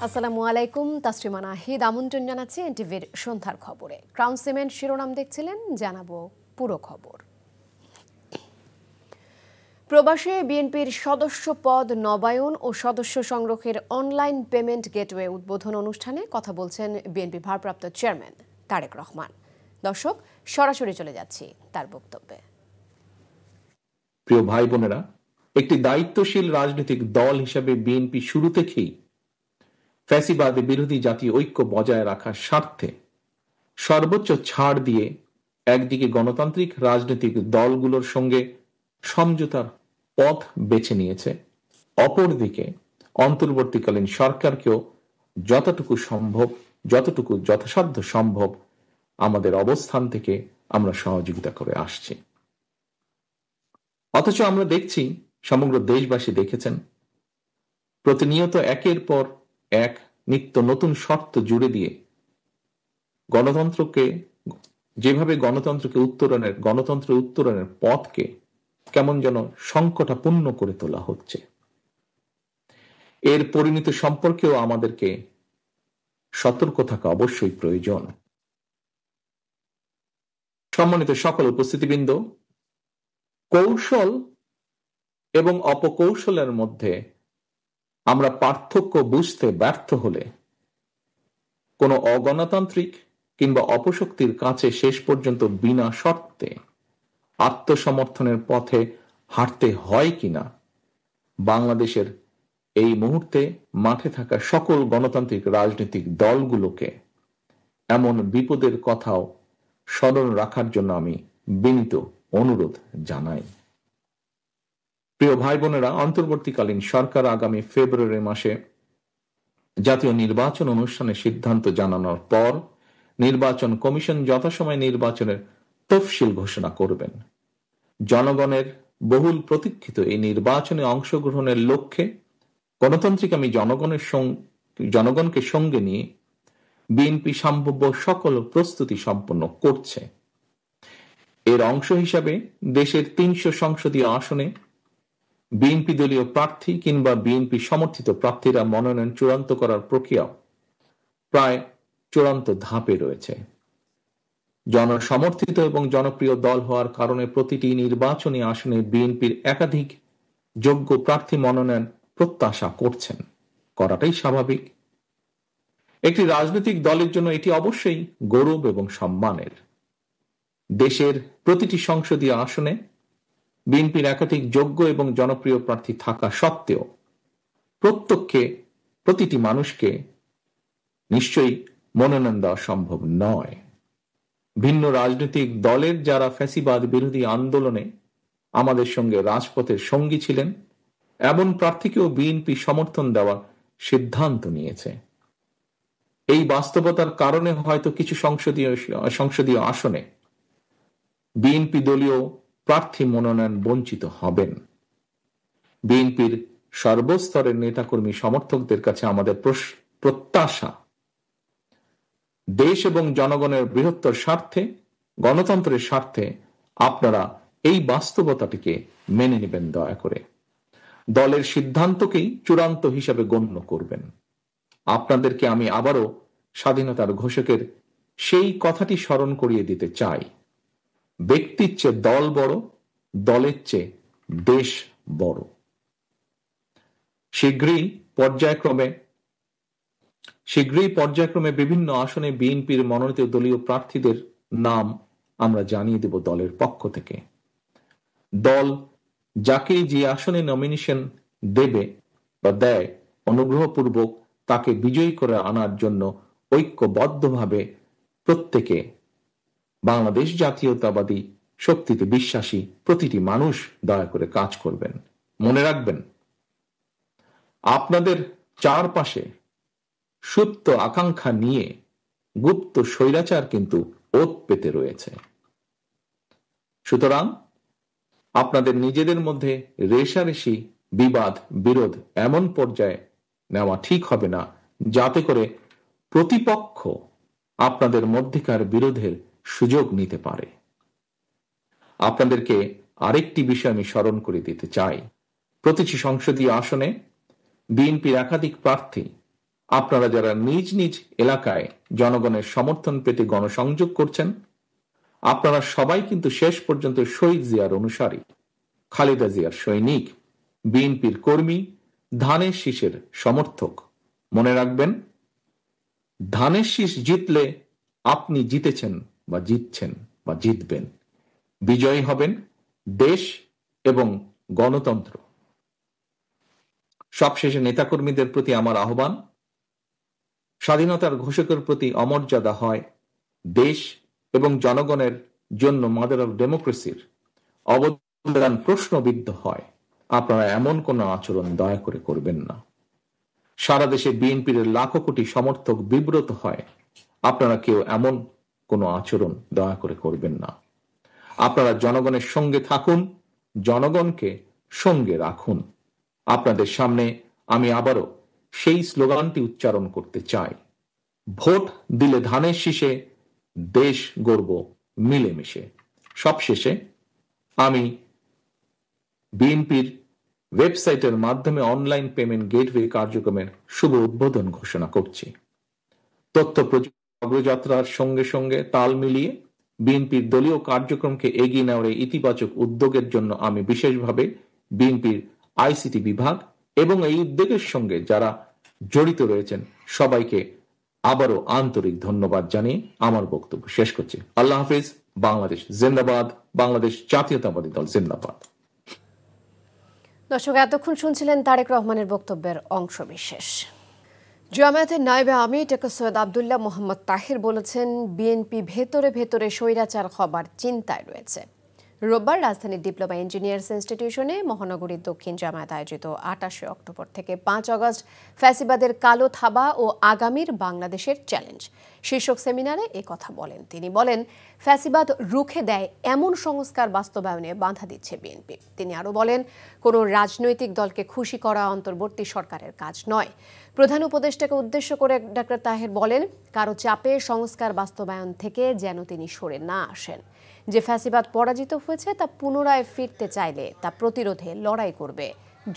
আসসালামু আলাইকুম, তাসরিমা নাহিদ আমন্ত্রণ জানাচ্ছি এনটিভির সন্ধ্যার খবরে। ক্রাউন সিমেন্ট শিরোনাম দেখছিলেন, জানাবো পুরো খবর। প্রবাসে বিএনপির সদস্য পদ নবায়ন ও সদস্য সংগ্রহের অনলাইন পেমেন্ট গেটওয়ে উদ্বোধন অনুষ্ঠানে কথা বলছেন বিএনপি ভারপ্রাপ্ত চেয়ারম্যান তারেক রহমান। দর্শক, সরাসরি চলে যাচ্ছি তার বক্তব্যে। প্রিয় ভাই বোনেরা, একটি দায়িত্বশীল রাজনৈতিক দল হিসেবে বিএনপি শুরু থেকেই ফ্যাসিবাদ বিরোধী জাতীয় ঐক্য বজায় রাখার স্বার্থে সর্বোচ্চ ছাড় দিয়ে একদিকে গণতান্ত্রিক রাজনৈতিক দলগুলোর সঙ্গে সমঝোতার পথ বেছে নিয়েছে, অপরদিকে অন্তর্বর্তীকালীন সরকারকেও যতটুকু যথাসাধ্য সম্ভব আমাদের অবস্থান থেকে আমরা সহযোগিতা করে আসছি। অথচ আমরা দেখছি, সমগ্র দেশবাসী দেখেছেন, প্রতিনিয়ত একের পর এক নিত্য নতুন শর্ত জুড়ে দিয়ে গণতন্ত্রের উত্তরণের পথকে কেমন যেন সংকটাপূর্ণ করে তোলা হচ্ছে। এর পরিণতি সম্পর্কেও আমাদেরকে সতর্ক থাকা অবশ্যই প্রয়োজন। সম্মানিত সকল উপস্থিতিবৃন্দ, কৌশল এবং অপকৌশলের মধ্যে আমরা পার্থক্য বুঝতে ব্যর্থ হলে কোনো অগণতান্ত্রিক কিংবা অপশক্তির কাছে শেষ পর্যন্ত বিনা শর্তে আত্মসমর্থনের পথে হাঁটতে হয় কিনা, বাংলাদেশের এই মুহূর্তে মাঠে থাকা সকল গণতান্ত্রিক রাজনৈতিক দলগুলোকে এমন বিপদের কথাও স্মরণ রাখার জন্য আমি বিনীত অনুরোধ জানাই। প্রিয় ভাই বোনেরা, অন্তর্বর্তীকালীন সরকার আগামী ফেব্রুয়ারি মাসে জাতীয় নির্বাচন অনুষ্ঠানের সিদ্ধান্ত জানানোর পর নির্বাচন কমিশন যথাসময়ে নির্বাচনের তফসিল ঘোষণা করবেন। জনগণের বহুল প্রতীক্ষিত এই নির্বাচনে অংশগ্রহণের লক্ষ্যে গণতান্ত্রিক আমি জনগণকে সঙ্গে নিয়ে বিএনপি সম্ভাব্য সকল প্রস্তুতি সম্পন্ন করছে। এর অংশ হিসাবে দেশের 300 সংসদীয় আসনে বিএনপি দলীয় প্রার্থী কিংবা বিএনপি সমর্থিত প্রার্থীরা মনোনয়ন চূড়ান্ত করার প্রক্রিয়া প্রায় চূড়ান্ত ধাপে রয়েছে। জনসমর্থিত এবং জনপ্রিয় দল হওয়ার কারণে প্রতিটি নির্বাচনী আসনে বিএনপির একাধিক যোগ্য প্রার্থী মনোনয়ন প্রত্যাশা করছেন, করাটাই স্বাভাবিক। একটি রাজনৈতিক দলের জন্য এটি অবশ্যই গৌরব এবং সম্মানের। দেশের প্রতিটি সংসদীয় আসনে বিএনপির একাধিক যোগ্য এবং জনপ্রিয় প্রার্থী থাকা সত্ত্বেও প্রতিটি মানুষকে নিশ্চয়ই মনোনয়ন দেওয়া সম্ভব নয়। ভিন্ন রাজনৈতিক দলের যারা ফ্যাসিবাদ বিরোধী আন্দোলনে আমাদের সঙ্গে রাজপথের সঙ্গী ছিলেন, এমন প্রার্থীকেও বিএনপি সমর্থন দেওয়ার সিদ্ধান্ত নিয়েছে। এই বাস্তবতার কারণে হয়তো কিছু সংসদীয় আসনে বিএনপি দলীয় প্রার্থী মনোনয়ন বঞ্চিত হবেন। বিএনপির সর্বস্তরের নেতাকর্মী সমর্থকদের কাছে আমাদের প্রত্যাশা, দেশ এবং জনগণের বৃহত্তর স্বার্থে, গণতন্ত্রের স্বার্থে আপনারা এই বাস্তবতাটিকে মেনে নেবেন। দয়া করে দলের সিদ্ধান্তকেই চূড়ান্ত হিসাবে গণ্য করবেন। আপনাদেরকে আমি আবারও স্বাধীনতার ঘোষকের সেই কথাটি স্মরণ করিয়ে দিতে চাই, ব্যক্তির চেয়ে দল বড়, দলের চেয়ে দেশ বড়। শীঘ্রই পর্যায়ক্রমে বিভিন্ন আসনে বিএনপির মনোনীত দলীয় প্রার্থীদের নাম আমরা জানিয়ে দেব দলের পক্ষ থেকে। দল যাকেই যে আসনে নমিনেশন দেবে বা দেয়, অনুগ্রহপূর্বক তাকে বিজয়ী করে আনার জন্য ঐক্যবদ্ধভাবে প্রত্যেকে বাংলাদেশ জাতীয়তাবাদী শক্তিতে বিশ্বাসী প্রতিটি মানুষ দয়া করে কাজ করবেন। মনে রাখবেন, আপনাদের চারপাশে সুপ্ত আকাঙ্ক্ষা নিয়ে গুপ্ত স্বৈরাচার কিন্তু ওত পেতে রয়েছে। সুতরাং আপনাদের নিজেদের মধ্যে রেষারেষি, বিবাদ, বিরোধ এমন পর্যায়ে নেওয়া ঠিক হবে না যাতে করে প্রতিপক্ষ আপনাদের মধ্যেকার বিরোধের সুযোগ নিতে পারে। আপনাদেরকে আরেকটি বিষয় আমি স্মরণ করে দিতে চাই। প্রতিটি সংসদীয় আসনে বিএনপির একাধিক প্রার্থী আপনারা যারা নিজ নিজ এলাকায় জনগণের সমর্থন পেতে গণসংযোগ করছেন, আপনারা সবাই কিন্তু শেষ পর্যন্ত শহীদ জিয়ার অনুসারী, খালেদা জিয়ার সৈনিক, বিএনপির কর্মী, ধানের শীষের সমর্থক। মনে রাখবেন, ধানের শীষ জিতলে আপনি জিতেছেন বা জিতছেন বা জিতবেন। বিজয়ী হবেন দেশ এবং গণতন্ত্র। সবশেষে নেতাকর্মীদের প্রতি আমার আহ্বান, স্বাধীনতার ঘোষকের প্রতি অমর্যাদা হয় দেশ এবং জনগণের জন্য মাদার অফ ডেমোক্রেসির অবদান প্রশ্নবিদ্ধ হয়। আপনারা এমন কোন আচরণ দয়া করে করবেন না। সারা দেশে বিএনপির লাখো কোটি সমর্থক বিব্রত হয়, আপনারা কেউ এমন কোন আচরণ দয়া করে করবেন না। আপনারা জনগণের সঙ্গে থাকুন, জনগণকে সঙ্গে রাখুন। আপনাদের সামনে আমি আবারও সেই স্লোগানটি উচ্চারণ করতে চাই, ভোট দিলে ধানের শীষে, দেশ গড়ব মিলেমিশে। সবশেষে আমি বিএনপির ওয়েবসাইটের মাধ্যমে অনলাইন পেমেন্ট গেটওয়ে কার্যক্রমের শুভ উদ্বোধন ঘোষণা করছি। তথ্য প্রযুক্তি অগ্রযাত্রার সঙ্গে সঙ্গে তাল মিলিয়ে বিএনপির দলীয় কার্যক্রমকে এগিয়ে নেওয়ার ইতিবাচক উদ্যোগের জন্য আমি বিশেষভাবে বিএনপির আইসিটি বিভাগ এবং এই উদ্যোগের সঙ্গে যারা জড়িত রয়েছেন সবাইকে আবারও আন্তরিক ধন্যবাদ জানিয়ে আমার বক্তব্য শেষ করছি। আল্লাহ হাফিজ। বাংলাদেশ জিন্দাবাদ। বাংলাদেশ জাতীয়তাবাদী দল জিন্দাবাদ। দর্শক, এতক্ষণ শুনছিলেন তারেক রহমানের বক্তব্যের অংশ বিশেষ। জামায়াতের নায়েবে আমির ডক্টর সৈয়দ আব্দুল্লাহ মোহাম্মদ তাহির বলেছেন, বিএনপি ভেতরে ভেতরে স্বৈরাচার হবার চিন্তায় রয়েছে। রোববার রাজধানীর ডিপ্লোমা ইঞ্জিনিয়ার্স ইনস্টিটিউশনে মহানগরীর দক্ষিণ জামায়াত আয়োজিত 28 অক্টোবর থেকে 5 আগস্ট ফ্যাসিবাদের কালো থাবা ও আগামীর বাংলাদেশের চ্যালেঞ্জ শীর্ষক সেমিনারে কথা বলেন তিনি। বলেন, ফ্যাসিবাদ রুখে দেয় এমন সংস্কার বাস্তবায়নে বাধা দিচ্ছে বিএনপি। তিনি আরও বলেন, কোনো রাজনৈতিক দলকে খুশি করা অন্তর্বর্তী সরকারের কাজ নয়। প্রধান উপদেষ্টাকে উদ্দেশ্য করে ডক্টর তাহের বলেন, কারো চাপে সংস্কার বাস্তবায়ন থেকে যেন তিনি সরে না আসেন। যে ফ্যাসিবাদ পরাজিত হয়েছে তা পুনরায় ফিরতে চাইলে তা প্রতিরোধে লড়াই করবে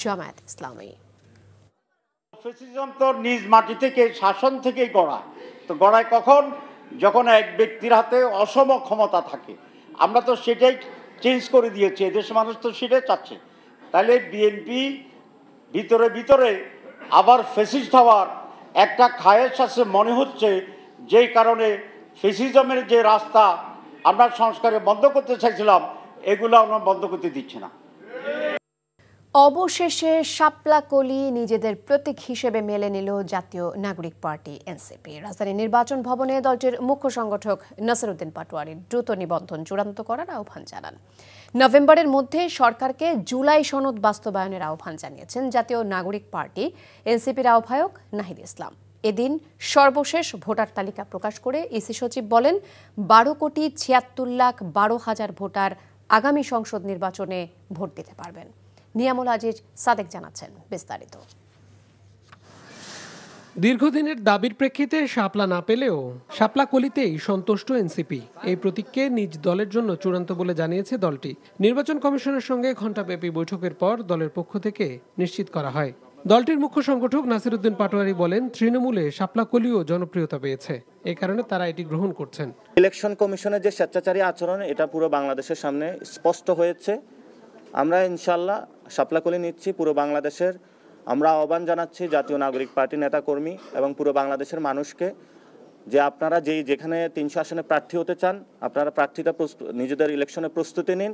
জামায়াত ইসলামী। ফ্যাসিজম তো নিজ মাটি থেকে, শাসন থেকেই গড়া। তো গড়ায় কখন? যখন এক ব্যক্তির হাতে অসম ক্ষমতা থাকে। আমরা তো সেটাই চেঞ্জ করে দিয়েছি, এদেশের মানুষ তো সেটাই চাচ্ছে। তাহলে বিএনপি ভিতরে ভিতরে আবার ফ্যাসিস্ট হওয়ার একটা খায়েশ আছে মনে হচ্ছে, যেই কারণে ফ্যাসিজমের যে রাস্তা আমরা সংস্কারে বন্ধ করতে চাইছিলাম, এগুলো আমরা বন্ধ করতে দিচ্ছি না। অবশেষে শাপলা কলি নিজেদের প্রতীক হিসেবে মেলে নিল জাতীয় নাগরিক পার্টি এনসিপি। রাজধানীর নির্বাচন ভবনে দলটির মুখ্য সংগঠক নাসিরউদ্দিন পাটোয়ারির দ্রুত নিবন্ধন চূড়ান্ত করার আহ্বান জানান। নভেম্বরের মধ্যে সরকারকে জুলাই সনদ বাস্তবায়নের আহ্বান জানিয়েছেন জাতীয় নাগরিক পার্টি এনসিপির আহ্বায়ক নাহিদ ইসলাম। এদিন সর্বশেষ ভোটার তালিকা প্রকাশ করে ইসি সচিব বলেন, 12,76,12,000 ভোটার আগামী সংসদ নির্বাচনে ভোট দিতে পারবেন। নিয়ামুল আজিজ সাদেক জানাচ্ছেন বিস্তারিত। দীর্ঘদিনের দাবির প্রেক্ষিতে শাপলা না পেলেও শাপলা কলিতেই সন্তুষ্ট এনসিপি। এই প্রতীককে নিজ দলের জন্য চূড়ান্ত বলে জানিয়েছে দলটি। নির্বাচন কমিশনের সঙ্গে ঘণ্টাব্যাপী বৈঠকের পর দলের পক্ষ থেকে নিশ্চিত করা হয়। দলটির মুখ্য সংগঠক নাসিরউদ্দিন পাটোয়ারি বলেন, তৃণমূলে শাপলা কলিও জনপ্রিয়তা পেয়েছে, এই কারণে তারা এটি গ্রহণ করছেন। ইলেকশন কমিশনের যে স্বেচ্ছাচারী আচরণ, এটা পুরো বাংলাদেশের সামনে স্পষ্ট হয়েছে। আমরা ইনশাল্লাহ শাপলাকলি নিচ্ছি পুরো বাংলাদেশের। আমরা আহ্বান জানাচ্ছি জাতীয় নাগরিক পার্টি নেতাকর্মী এবং পুরো বাংলাদেশের মানুষকে যে আপনারা যেখানে 300 আসনে প্রার্থী হতে চান, আপনারা প্রার্থীতা নিজেদের ইলেকশনে প্রস্তুতি নিন।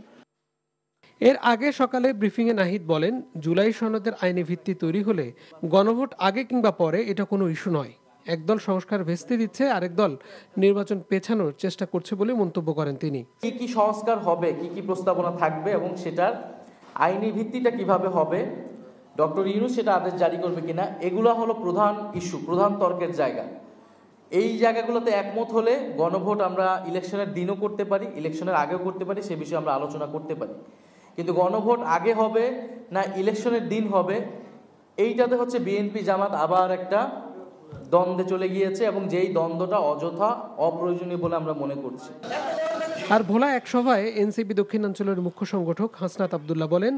এর আগে সকালে ব্রিফিংয়ে নাহিদ বলেন, জুলাই সনদের আইনি ভিত্তি তৈরি হলে গণভোট আগে কিংবা পরে এটা কোনো ইস্যু নয়। একদল সংস্কার ভেস্তে দিচ্ছে, আরেক দল নির্বাচন পেছানোর চেষ্টা করছে বলে মন্তব্য করেন তিনি। কি কি সংস্কার হবে, কি কি প্রস্তাবনা থাকবে এবং সেটার আইনি ভিত্তিটা কিভাবে হবে, ডক্টর ইউনূস সেটা আদেশ জারি করবে কিনা, এগুলো হলো প্রধান ইস্যু, প্রধান তর্কের জায়গা। এই জায়গাগুলোতে একমত হলে গণভোট আমরা ইলেকশনের দিনও করতে পারি, ইলেকশনের আগেও করতে পারি, সে বিষয়ে আমরা আলোচনা করতে পারি। কিন্তু গণভোট আগে হবে না ইলেকশনের দিন হবে, এইটাতে হচ্ছে বিএনপি জামাত আবার একটা দ্বন্দ্বে চলে গিয়েছে এবং যেই দ্বন্দ্বটা অযথা অপ্রয়োজনীয় বলে আমরা মনে করছি। আর ভোলা এক সভায় এনসিপি দক্ষিণাঞ্চলের মুখ্য সংগঠক হাসনাত আব্দুল্লাহ বলেন,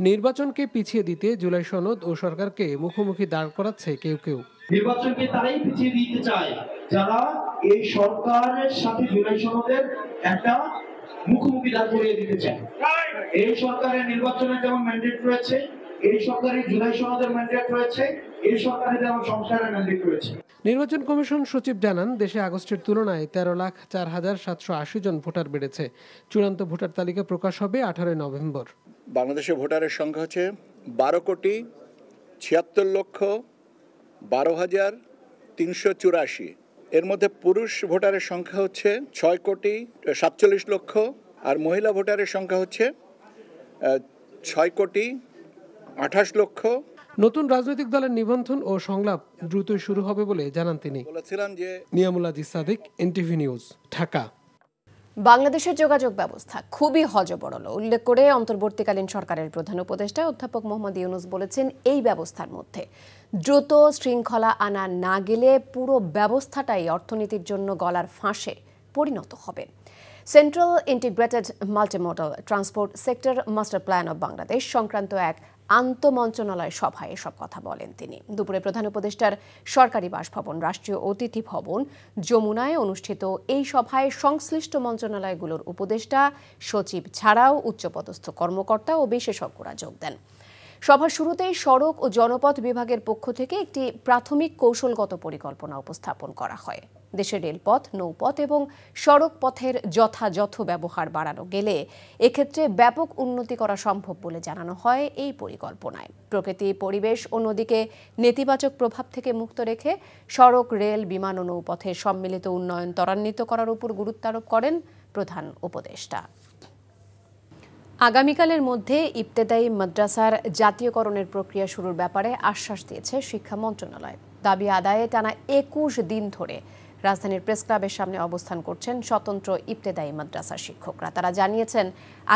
নির্বাচনকে পিছিয়ে দিতে জুলাই সনদ ও সরকারকে মুখোমুখি দাঁড় করাচ্ছে কেউ কেউ। নির্বাচনকে তারাই পিছিয়ে দিতে চায় যারা এই সরকারের সাথে জুলাই সনদের একটা মুখোমুখি দাঁড় করিয়ে দিতে চায়। এই সরকারের নির্বাচনের যেমন ম্যান্ডেট রয়েছে, এই সরকারের জুলাই সনদের ম্যান্ডেট রয়েছে, এই সরকারের যেমন সংস্কারের ম্যান্ডেট রয়েছে। নির্বাচন কমিশন সচিব জানান, দেশে আগস্টের তুলনায় 13,04,780 জন ভোটার বেড়েছে। চূড়ান্ত ভোটার তালিকা প্রকাশ হবে 18 নভেম্বর। বাংলাদেশের ভোটারের সংখ্যা হচ্ছে 12,76,12,384। এর মধ্যে পুরুষ ভোটারের সংখ্যা হচ্ছে 6,47,00,000 আর মহিলা ভোটারের সংখ্যা হচ্ছে 6,28,00,000। নতুন রাজনৈতিক দলের নিবন্ধন ও সংলাপ দ্রুতই শুরু হবে বলে জানান তিনি। বলেছিলাম যে নিয়ামুল আজিজ সাদিক, এনটিভি নিউজ, ঢাকা। বাংলাদেশের যোগাযোগ ব্যবস্থা খুবই হযবরল উল্লেখ করে অন্তর্বর্তীকালীন সরকারের প্রধান উপদেষ্টা অধ্যাপক মোহাম্মদ ইউনূস বলেছেন, এই ব্যবস্থার মধ্যে দ্রুত শৃঙ্খলা আনা না গেলে পুরো ব্যবস্থাটাই অর্থনীতির জন্য গলার ফাঁসে পরিণত হবে। Central integrated multimodal transport sector master plan of Bangladesh সংক্রান্ত এক আন্তঃমন্ত্রণালয় সভায় এসব কথা বলেন তিনি। দুপুরে প্রধান উপদেষ্টার সরকারি বাসভবন রাষ্ট্রীয় অতিথি ভবন যমুনায় অনুষ্ঠিত এই সভায় সংশ্লিষ্ট মন্ত্রণালয়গুলোর উপদেষ্টা, সচিব ছাড়াও উচ্চপদস্থ কর্মকর্তা ও বিশেষজ্ঞরা যোগ দেন। সভার শুরুতেই সড়ক ও জনপথ বিভাগের পক্ষ থেকে একটি প্রাথমিক কৌশলগত পরিকল্পনা উপস্থাপন করা হয়। দেশের রেলপথ, নৌপথ এবং সড়ক পথের যথাযথ ব্যবহার বাড়ানো গেলে এক্ষেত্রে ব্যাপক উন্নতি করা সম্ভব বলে জানানো হয় এই পরিকল্পনায়। প্রকৃতি, পরিবেশ ও নদীকে নেতিবাচক প্রভাব থেকে মুক্ত রেখে সড়ক, রেল, বিমান ও নৌপথের সম্মিলিত উন্নয়ন ত্বরান্বিত করার উপর গুরুত্ব আরোপ করেন প্রধান উপদেষ্টা। আগামীকালের মধ্যে ইবতেদায়ী মাদ্রাসার জাতীয়করণের প্রক্রিয়া শুরুর ব্যাপারে আশ্বাস দিয়েছে শিক্ষা মন্ত্রণালয়। দাবি আদায়ে টানা 21 দিন ধরে রাজধানীর প্রেস ক্লাবের সামনে অবস্থান করছেন স্বতন্ত্র ইবতেদায়ী মাদ্রাসার শিক্ষকরা। তারা জানিয়েছেন,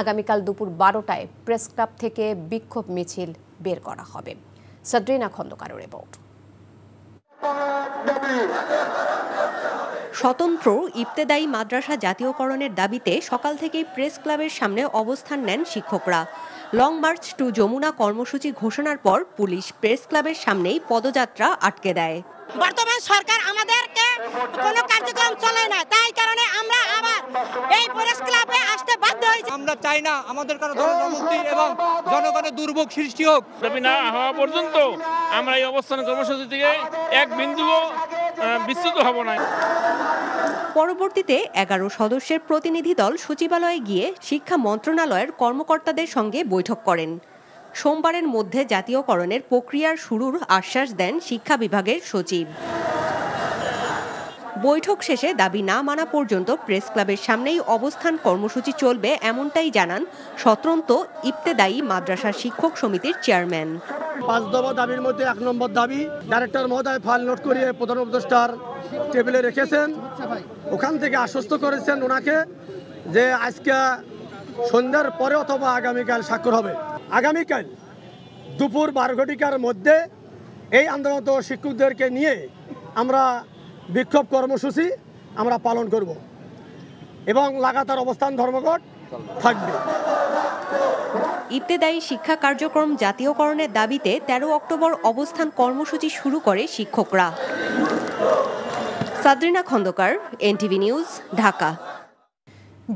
আগামীকাল দুপুর 12টায় প্রেস ক্লাব থেকে বিক্ষোভ মিছিল বের করা হবে। সাদরিনা খন্দকারের রিপোর্ট। স্বতন্ত্র ইবতেদায়ী মাদ্রাসা জাতীয়করণের দাবিতে সকাল থেকেই প্রেস ক্লাবের সামনে অবস্থান নেন শিক্ষকরা। লং মার্চ টু যমুনা কর্মসূচি ঘোষণার পর পুলিশ প্রেস ক্লাবের সামনেই পদযাত্রা আটকে দেয়। বর্তমান সরকার আমাদেরকে কোনো কার্যক্রম চালায় না, তাই কারণে আমরা আবার এই প্রেস ক্লাবে আসতে বাধ্য হয়েছি। আমরা চাই না আমাদের কারো জনমুক্তি এবং জনগণের দুর্ভোগ সৃষ্টি হোক। দাবি না হওয়া পর্যন্ত আমরা এই অবস্থান কর্মসূচি থেকে এক বিন্দুও বিচ্যুত হব না। পরবর্তীতে 11 সদস্যের প্রতিনিধি দল সচিবালয়ে গিয়ে শিক্ষা মন্ত্রণালয়ের কর্মকর্তাদের সঙ্গে বৈঠক করেন। সোমবারের মধ্যে জাতীয়করণের প্রক্রিয়ার শুরুর আশ্বাস দেন শিক্ষা বিভাগের সচিব। বৈঠক শেষে দাবি না মানা পর্যন্ত প্রেস ক্লাবের সামনেই অবস্থান কর্মসূচি চলবে, এমনটাই জানান স্বতন্ত্র ইবতেদায়ী মাদ্রাসা শিক্ষক সমিতির চেয়ারম্যান। 5 দফা দাবির মধ্যে 1 নম্বর দাবি, ডাইরেক্টর মহোদয় ফাইল নোট করিয়ে প্রধান উপদেষ্টার টেবিলে রেখেছেন। ওখান থেকে আশ্বস্ত করেছেন ওনাকে যে আজকে সন্ধ্যার পরে অথবা আগামীকাল স্বাক্ষর হবে। আগামীকাল দুপুর 12 ঘটিকার মধ্যে এই আন্দোলনরত শিক্ষকদেরকে নিয়ে আমরা বিক্ষোভ কর্মসূচি আমরা পালন করব এবং লাগাতার অবস্থান ধর্মঘট থাকবে। ইবতেদায়ী শিক্ষা কার্যক্রম জাতীয়করণের দাবিতে 13 অক্টোবর অবস্থান কর্মসূচি শুরু করে শিক্ষকরা। সাদরিনা খন্দকার, এনটিভি নিউজ, ঢাকা।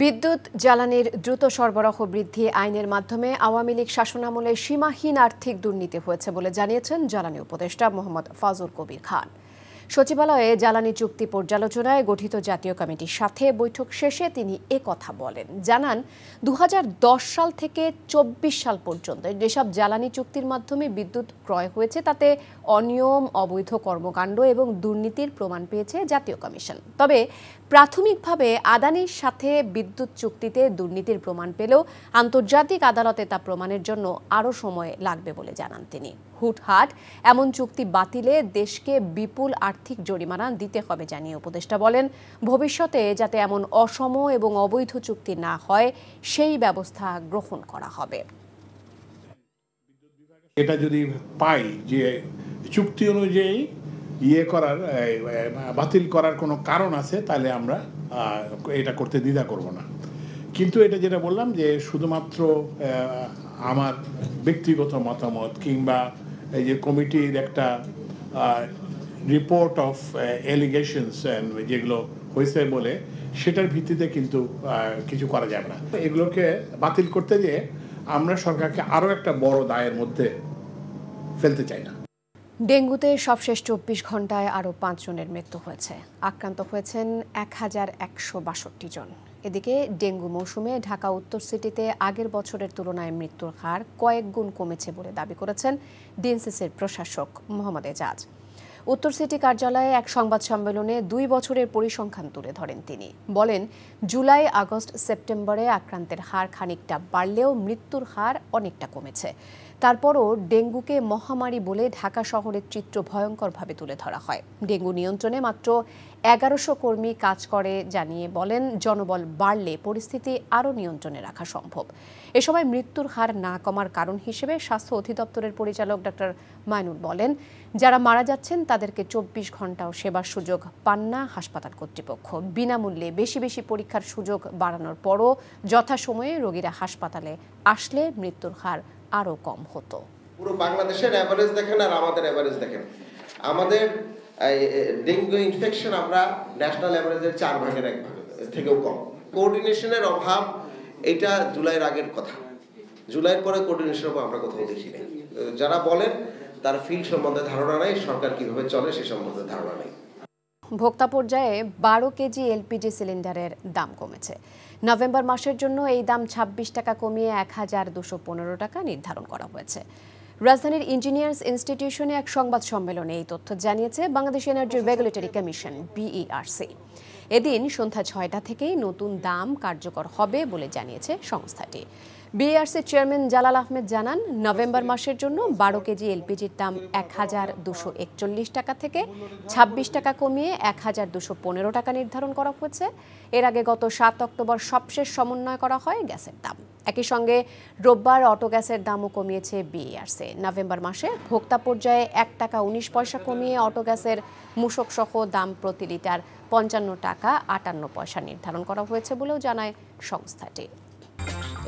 বিদ্যুৎ জ্বালানির দ্রুত সরবরাহ বৃদ্ধি আইনের মাধ্যমে আওয়ামী লীগ শাসনামলে সীমাহীন আর্থিক দুর্নীতি হয়েছে বলে জানিয়েছেন জ্বালানি উপদেষ্টা মোহাম্মদ ফাজুল কবির খান। সচিবালয়ে জ্বালানি চুক্তি পর্যালোচনায় গঠিত জাতীয় কমিটির সাথে বৈঠক শেষে তিনি কথা বলেন। জানান, 2010 সাল থেকে 24 সাল পর্যন্ত যেসব জ্বালানি চুক্তির মাধ্যমে বিদ্যুৎ ক্রয় হয়েছে তাতে অনিয়ম, অবৈধ কর্মকাণ্ড এবং দুর্নীতির প্রমাণ পেয়েছে জাতীয় কমিশন। তবে প্রাথমিকভাবে আদানির সাথে বিদ্যুৎ চুক্তিতে দুর্নীতির প্রমাণ পেলেও আন্তর্জাতিক আদালতে তা প্রমাণের জন্য আরও সময় লাগবে বলে জানান তিনি। হুটহাট এমন চুক্তি বাতিলে দেশকে বিপুল আর্থিক জরিমানা দিতে হবে জানিয়ে উপদেষ্টা বলেন, ভবিষ্যতে যাতে এমন অসম এবং অবৈধ চুক্তি না হয় সেই ব্যবস্থা গ্রহণ করা হবে। এটা যদি পাই যে চুক্তি অনুযায়ী বাতিল করার কোনো কারণ আছে, তাহলে আমরা এটা করতে দ্বিধা করব না। কিন্তু এটা যেটা বললাম যে শুধুমাত্র আমার ব্যক্তিগত মতামত কিংবা এই যে কমিটির একটা রিপোর্ট অফ এলিগেশনস যেগুলো হয়েছে বলে সেটার ভিত্তিতে কিন্তু কিছু করা যাবে না। এগুলোকে বাতিল করতে গিয়ে আমরা সরকারকে আরও একটা বড় দায়ের মধ্যে ফেলতে চাই না। ডেঙ্গুতে সবশেষ 24 ঘন্টায় আরও 5 জনের মৃত্যু হয়েছে। আক্রান্ত হয়েছেন 1162 জন। এদিকে ডেঙ্গু মৌসুমে ঢাকা উত্তর সিটিতে আগের বছরের তুলনায় মৃত্যুর হার কয়েক গুণ কমেছে বলে দাবি করেছেন ডিএনসিসির প্রশাসক মোহাম্মদ এজাজ। উত্তর সিটি কার্যালয়ে এক সংবাদ সম্মেলনে 2 বছরের পরিসংখ্যান তুলে ধরেন তিনি। বলেন, জুলাই, আগস্ট, সেপ্টেম্বরে আক্রান্তের হার খানিকটা বাড়লেও মৃত্যুর হার অনেকটা কমেছে। তারপরও ডেঙ্গুকে মহামারী বলে ঢাকা শহরের চিত্র ভয়ঙ্করভাবে তুলে ধরা হয়। ডেঙ্গু নিয়ন্ত্রণে মাত্র 1100 কর্মী কাজ করে জানিয়ে বলেন, জনবল বাড়লে পরিস্থিতি আরও নিয়ন্ত্রণে রাখা সম্ভব। এ সময় মৃত্যুর হার না কমার কারণ হিসেবে স্বাস্থ্য অধিদপ্তরের পরিচালক ডক্টর মাইনুল বলেন, যারা মারা যাচ্ছেন তাদেরকে 24 ঘন্টাও সেবার সুযোগ পান না হাসপাতাল কর্তৃপক্ষ। বিনামূল্যে বেশি বেশি পরীক্ষার সুযোগ বাড়ানোর পরও যথাসময়ে রোগীরা হাসপাতালে আসলে মৃত্যুর হার আরও কম হতো। পুরো বাংলাদেশের অ্যাভারেজ দেখেন আর আমাদের অ্যাভারেজ দেখেন, আমাদের ডেঙ্গু ইনফেকশন আমরা ন্যাশনাল অ্যাভারেজের 4 ভাগের 1 ভাগ থেকেও কম। কোঅর্ডিনেশনের অভাব, এটা জুলাইয়ের আগের কথা। জুলাইয়ের পরে কোঅর্ডিনেশনের অভাব আমরা কোথাও দেখি নাই। যারা বলেন তার ফিল্ড সম্বন্ধে ধারণা নাই, সরকার কিভাবে চলে সে সম্বন্ধে ধারণা নেই। ভোক্তা পর্যায়ে 12 কেজি এলপিজি সিলিন্ডারের দাম কমেছে। নভেম্বর মাসের জন্য এই দাম 26 টাকা কমিয়ে 1215 টাকা নির্ধারণ করা হয়েছে। রাজধানীর ইঞ্জিনিয়ার্স ইনস্টিটিউশনে এক সংবাদ সম্মেলনে এই তথ্য জানিয়েছে Bangladesh energy regulatory commission BERC. এদিন সন্ধ্যা 6টা থেকেই নতুন দাম কার্যকর হবে বলে জানিয়েছে সংস্থাটি। বিইআরসির চেয়ারম্যান জালাল আহমেদ জানান, নভেম্বর মাসের জন্য 12 কেজি এলপিজির দাম 1241 টাকা থেকে 26 টাকা কমিয়ে 1215 টাকা নির্ধারণ করা হয়েছে। এর আগে গত 7 অক্টোবর সবশেষ সমন্বয় করা হয় গ্যাসের দাম। একই সঙ্গে রোববার অটো গ্যাসের দামও কমিয়েছে বিইআরসি। নভেম্বর মাসে ভোক্তা পর্যায়ে 1 টাকা 19 পয়সা কমিয়ে অটো গ্যাসের মূসক সহ দাম প্রতি লিটার 55 টাকা 58 পয়সা নির্ধারণ করা হয়েছে বলেও জানায় সংস্থাটি।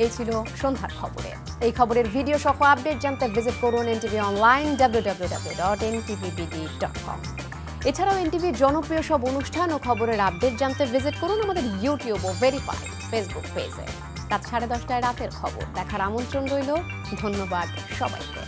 এই ছিল সন্ধ্যার খবরে। এই খবরের ভিডিও সহ আপডেট জানতে ভিজিট করুন এনটিভি অনলাইন www.ntvbd.com। এছাড়াও এনটিভির জনপ্রিয় সব অনুষ্ঠান ও খবরের আপডেট জানতে ভিজিট করুন আমাদের ইউটিউব ও ভেরিফাইড ফেসবুক পেজে। রাত 10:30টায় রাতের খবর দেখার আমন্ত্রণ রইল। ধন্যবাদ সবাইকে।